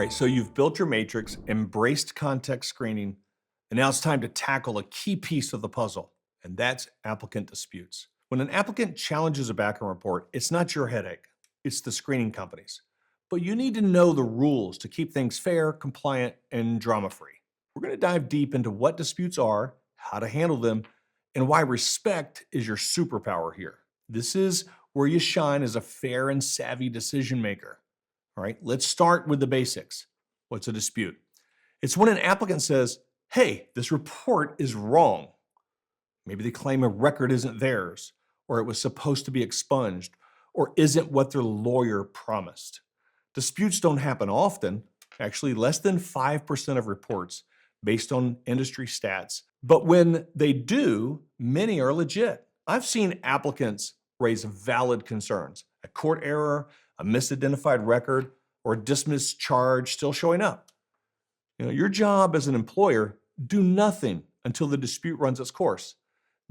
right, so you've built your matrix, embraced context screening, and now it's time to tackle a key piece of the puzzle, and that's applicant disputes. When an applicant challenges a background report, it's not your headache, it's the screening company's. But you need to know the rules to keep things fair, compliant, and drama-free. We're going to dive deep into what disputes are, how to handle them, and why respect is your superpower here. This is where you shine as a fair and savvy decision maker. All right, let's start with the basics. What's a dispute? It's when an applicant says, hey, this report is wrong. Maybe they claim a record isn't theirs, or it was supposed to be expunged, or isn't what their lawyer promised. Disputes don't happen often, actually less than 5% of reports based on industry stats. But when they do, many are legit. I've seen applicants raise valid concerns, a court error, a misidentified record, or a dismissed charge still showing up. Your job as an employer, do nothing until the dispute runs its course.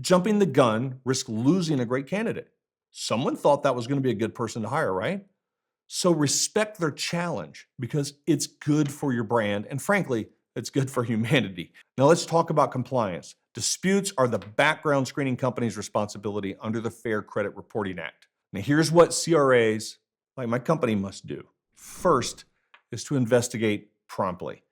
Jumping the gun risks losing a great candidate. Someone thought that was going to be a good person to hire, right? So respect their challenge because it's good for your brand, and frankly, it's good for humanity. Now let's talk about compliance. Disputes are the background screening company's responsibility under the Fair Credit Reporting Act. Now here's what CRAs, like my company, must do. First is to investigate promptly.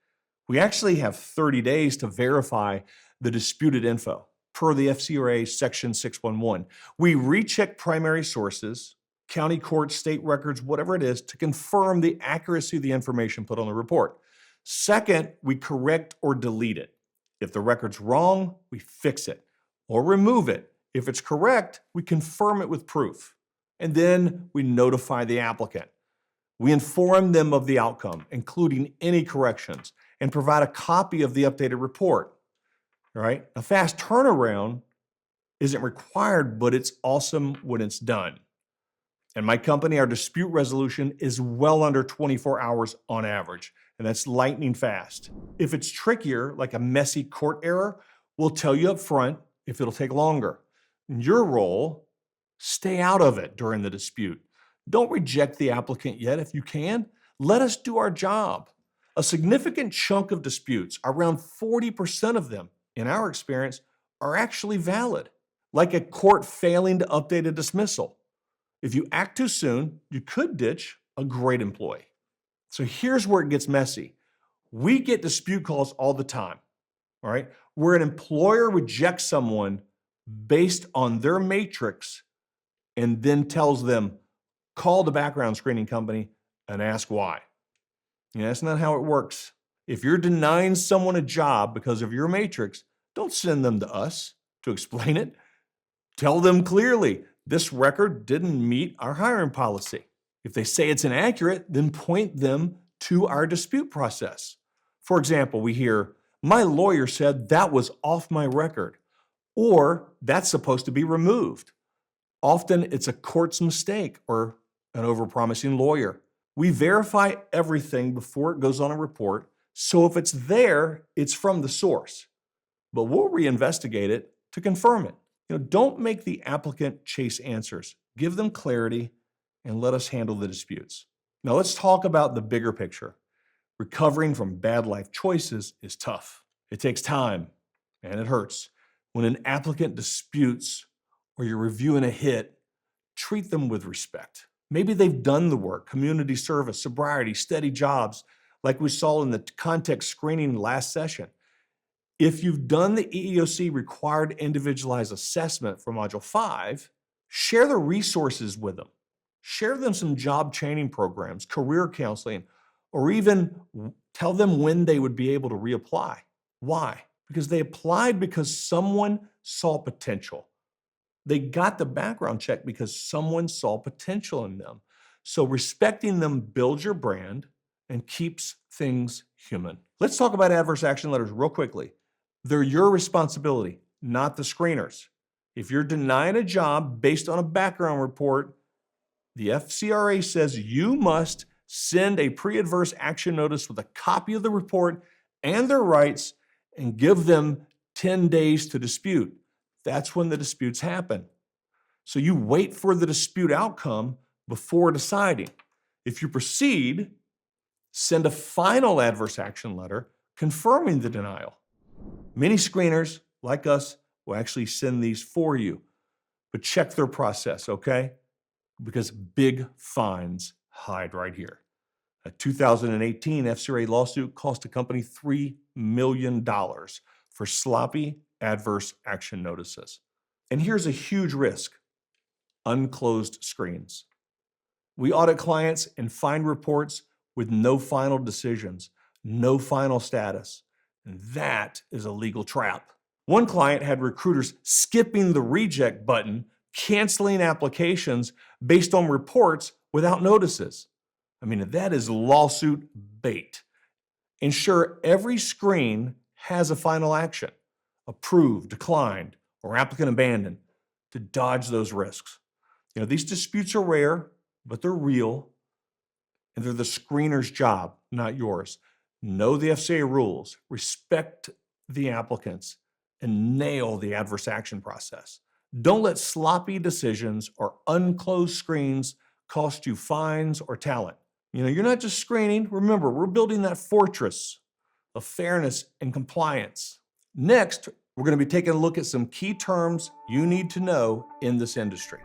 We actually have 30 days to verify the disputed info per the FCRA Section 611. We recheck primary sources, county courts, state records, whatever it is, to confirm the accuracy of the information put on the report. Second, we correct or delete it. If the record's wrong, we fix it or remove it. If it's correct, we confirm it with proof. And then we notify the applicant. We inform them of the outcome, including any corrections, and provide a copy of the updated report. All right? A fast turnaround isn't required, but it's awesome when it's done. In my company, our dispute resolution is well under 24 hours on average, and that's lightning fast. If it's trickier, like a messy court error, we'll tell you up front if it'll take longer. In your role, stay out of it during the dispute. Don't reject the applicant yet if you can. Let us do our job. A significant chunk of disputes, around 40% of them, in our experience, are actually valid, like a court failing to update a dismissal. If you act too soon, you could ditch a great employee. So here's where it gets messy. We get dispute calls all the time, all right, where an employer rejects someone based on their matrix and then tells them, call the background screening company and ask why. That's not how it works. If you're denying someone a job because of your matrix, don't send them to us to explain it. Tell them clearly, this record didn't meet our hiring policy. If they say it's inaccurate, then point them to our dispute process. For example, we hear, my lawyer said that was off my record, or that's supposed to be removed. Often it's a court's mistake or an overpromising lawyer. We verify everything before it goes on a report, so if it's there, it's from the source. But we'll reinvestigate it to confirm it. Don't make the applicant chase answers. Give them clarity and let us handle the disputes. Now let's talk about the bigger picture. Recovering from bad life choices is tough. It takes time and it hurts. When an applicant disputes or you're reviewing a hit, treat them with respect. Maybe they've done the work, community service, sobriety, steady jobs, like we saw in the context screening last session. If you've done the EEOC required individualized assessment for Module 5, share the resources with them. Share them some job training programs, career counseling, or even tell them when they would be able to reapply. Why? Because they applied because someone saw potential. They got the background check because someone saw potential in them. So respecting them builds your brand and keeps things human. Let's talk about adverse action letters real quickly. They're your responsibility, not the screeners. If you're denying a job based on a background report, the FCRA says you must send a pre-adverse action notice with a copy of the report and their rights and give them 10 days to dispute. That's when the disputes happen. So you wait for the dispute outcome before deciding. If you proceed, Send a final adverse action letter confirming the denial. Many screeners, like us, will actually send these for you, but check their process, okay? Because big fines hide right here. A 2018 FCRA lawsuit cost the company $3 million for sloppy adverse action notices. And here's a huge risk: unclosed screens. We audit clients and find reports with no final decisions, no final status. And that is a legal trap. One client had recruiters skipping the reject button, canceling applications based on reports without notices. I mean, that is lawsuit bait. Ensure every screen has a final action: approved, declined, or applicant abandoned, to dodge those risks. These disputes are rare, but they're real, and they're the screener's job, not yours. Know the FCA rules, respect the applicants, and nail the adverse action process. Don't let sloppy decisions or unclosed screens cost you fines or talent. You're not just screening. Remember, we're building that fortress of fairness and compliance. Next, we're going to be taking a look at some key terms you need to know in this industry.